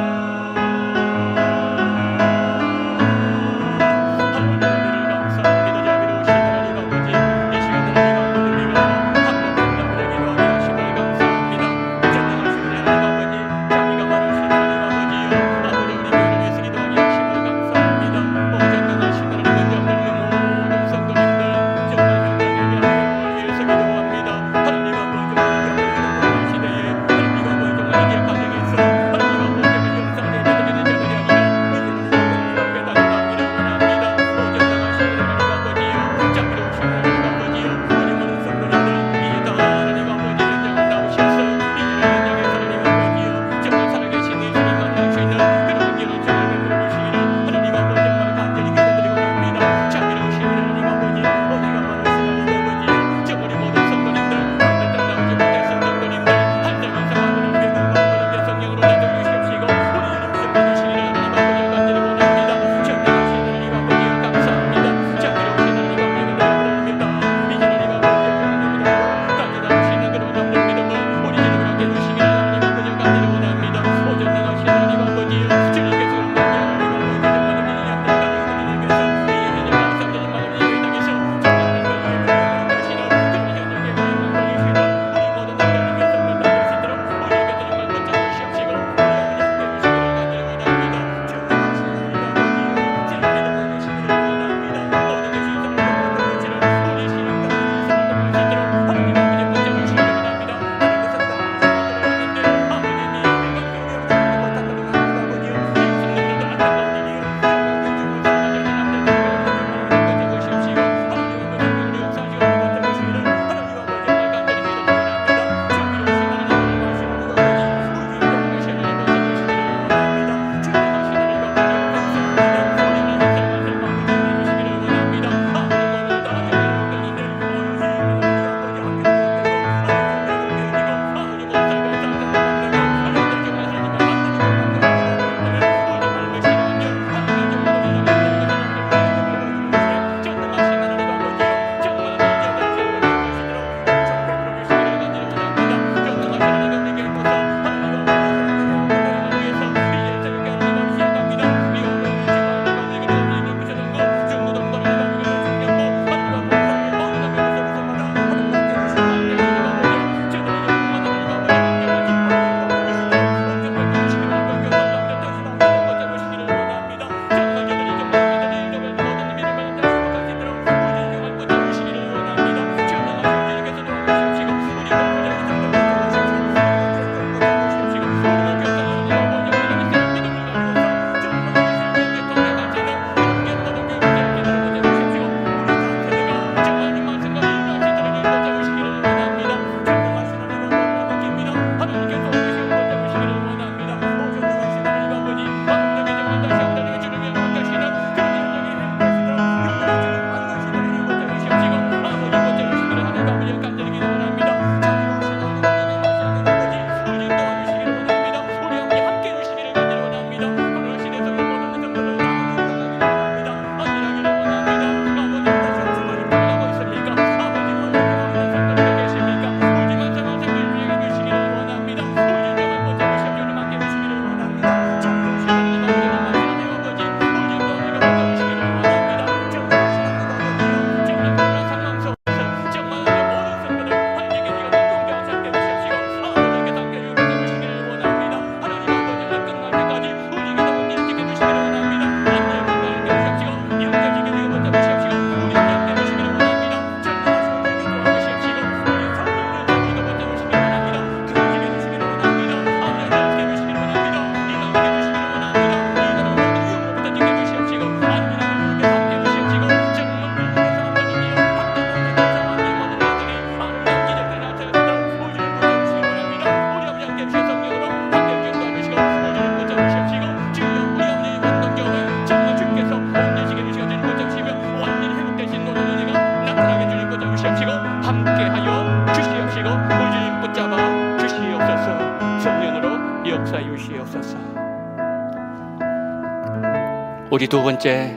우리 두 번째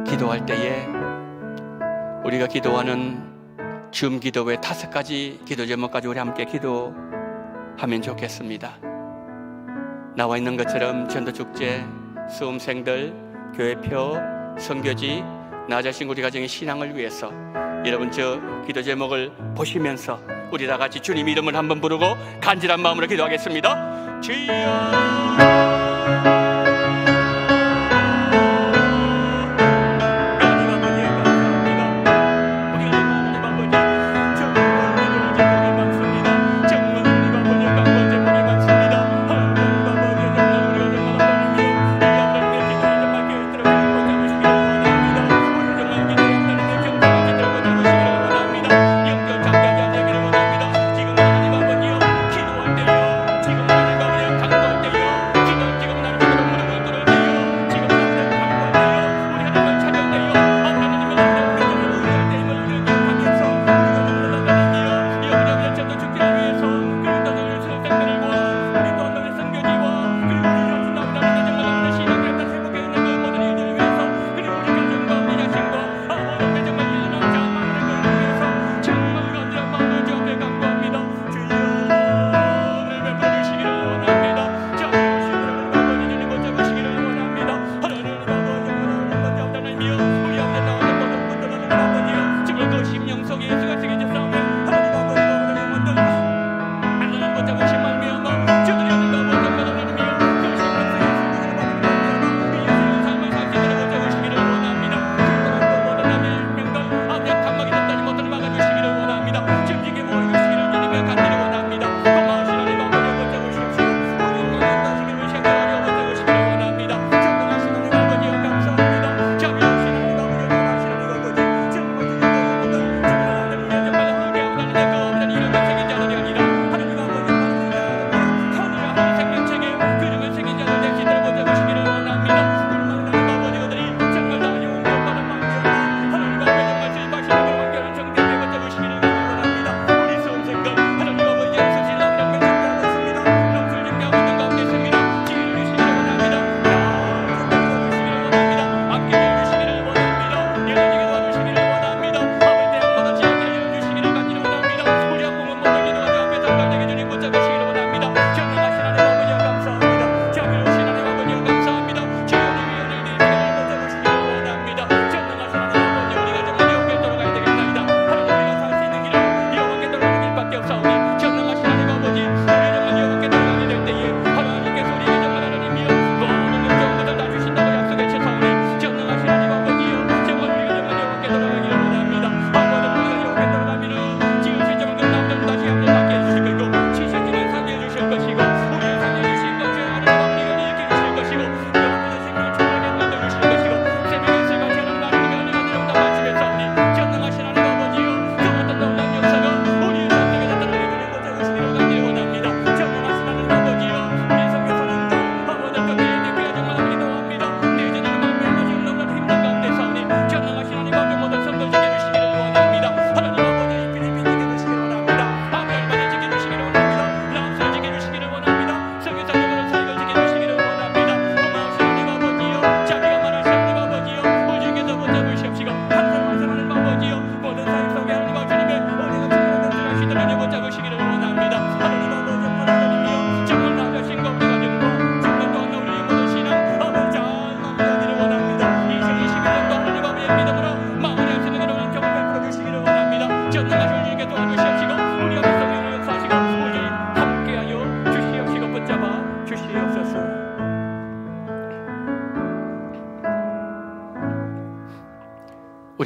기도할 때에 우리가 기도하는 줌 기도 외 5가지 기도 제목까지 우리 함께 기도하면 좋겠습니다. 나와 있는 것처럼 전도축제, 수험생들, 교회표, 선교지, 나 자신 우리 가정의 신앙을 위해서 여러분 저 기도 제목을 보시면서 우리 다 같이 주님 이름을 한번 부르고 간절한 마음으로 기도하겠습니다. 주여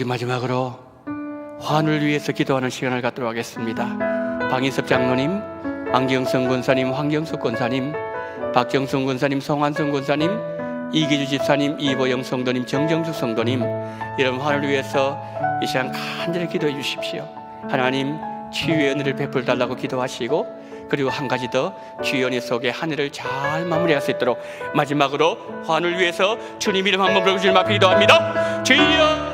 우리 마지막으로 환을 위해서 기도하는 시간을 갖도록 하겠습니다. 방인섭 장로님, 안경성 권사님, 황경숙 권사님, 박정순 권사님, 송한성 권사님, 이기주 집사님, 이보영 성도님, 정정주 성도님, 여러분 환을 위해서 이 시간 간절히 기도해 주십시오. 하나님 치유의 은혜를 베풀 달라고 기도하시고, 그리고 한 가지 더, 주의 은혜 속에 한 해를 잘 마무리할 수 있도록 마지막으로 환을 위해서 주님 이름 한번 부르고 주님 앞에 기도합니다. 주여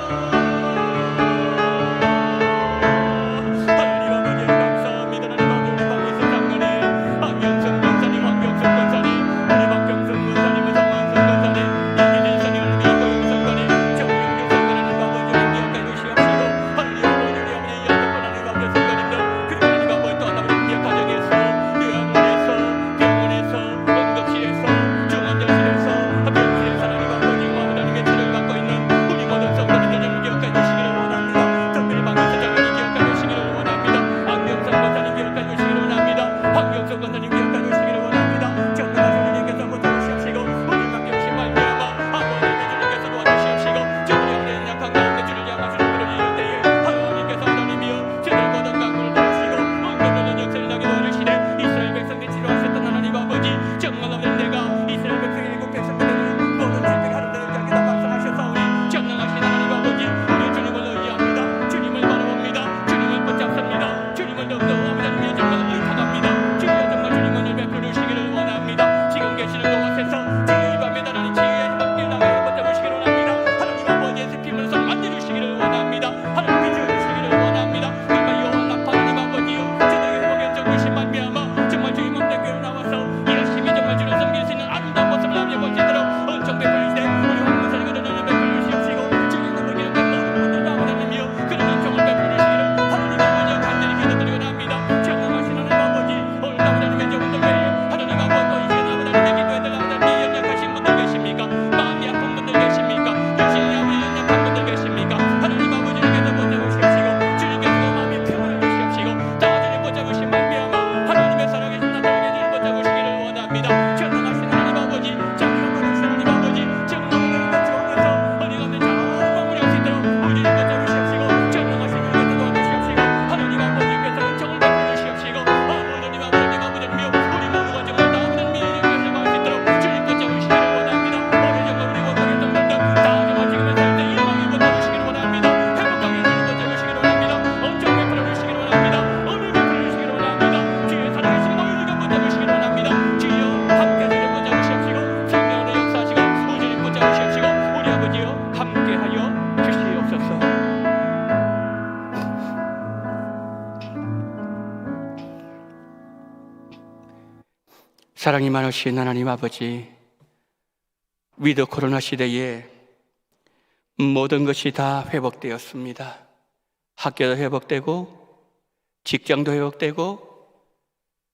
사랑이 많으신 하나님 아버지, 위드 코로나 시대에 모든 것이 다 회복되었습니다. 학교도 회복되고, 직장도 회복되고,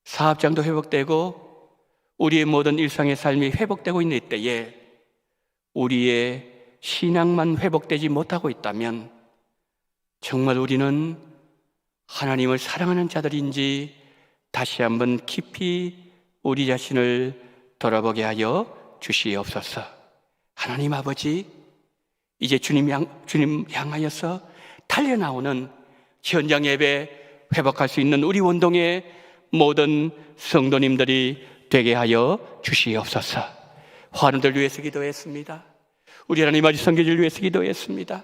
사업장도 회복되고, 우리의 모든 일상의 삶이 회복되고 있는 때에 우리의 신앙만 회복되지 못하고 있다면 정말 우리는 하나님을 사랑하는 자들인지 다시 한번 깊이 우리 자신을 돌아보게 하여 주시옵소서. 하나님 아버지, 이제 주님 향하여서 달려나오는 현장 예배 회복할 수 있는 우리 원동의 모든 성도님들이 되게 하여 주시옵소서. 환우들 위해서 기도했습니다. 우리 하나님 아버지 선교지를 위해서 기도했습니다.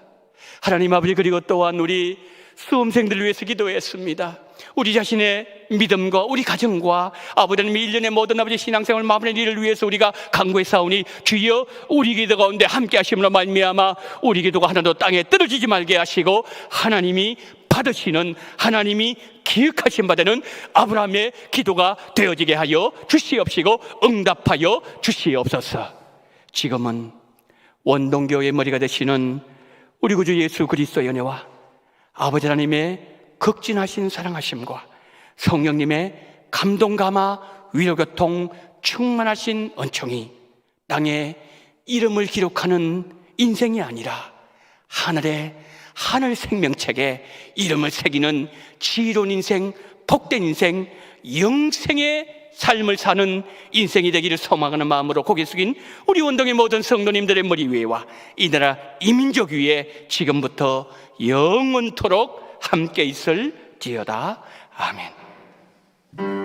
하나님 아버지, 그리고 또한 우리 수험생들을 위해서 기도했습니다. 우리 자신의 믿음과 우리 가정과 아버지 하나님의 1년의 모든 아버지 신앙생활 마무리의 일을 위해서 우리가 간구했사오니 주여 우리 기도 가운데 함께 하심으로 말미암아 우리 기도가 하나도 땅에 떨어지지 말게 하시고 하나님이 받으시는, 하나님이 기억하신 바 되는 아브라함의 기도가 되어지게 하여 주시옵시고 응답하여 주시옵소서. 지금은 원동교의 머리가 되시는 우리 구주 예수 그리스도의 은혜와 아버지 하나님의 극진하신 사랑하심과 성령님의 감동감화 위로교통 충만하신 은총이 땅에 이름을 기록하는 인생이 아니라 하늘 생명책에 이름을 새기는 지혜로운 인생, 복된 인생, 영생의 삶을 사는 인생이 되기를 소망하는 마음으로 고개 숙인 우리 원동의 모든 성도님들의 머리 위에와 이 나라 이민족 위에 지금부터 영원토록 함께 있을지어다. 아멘.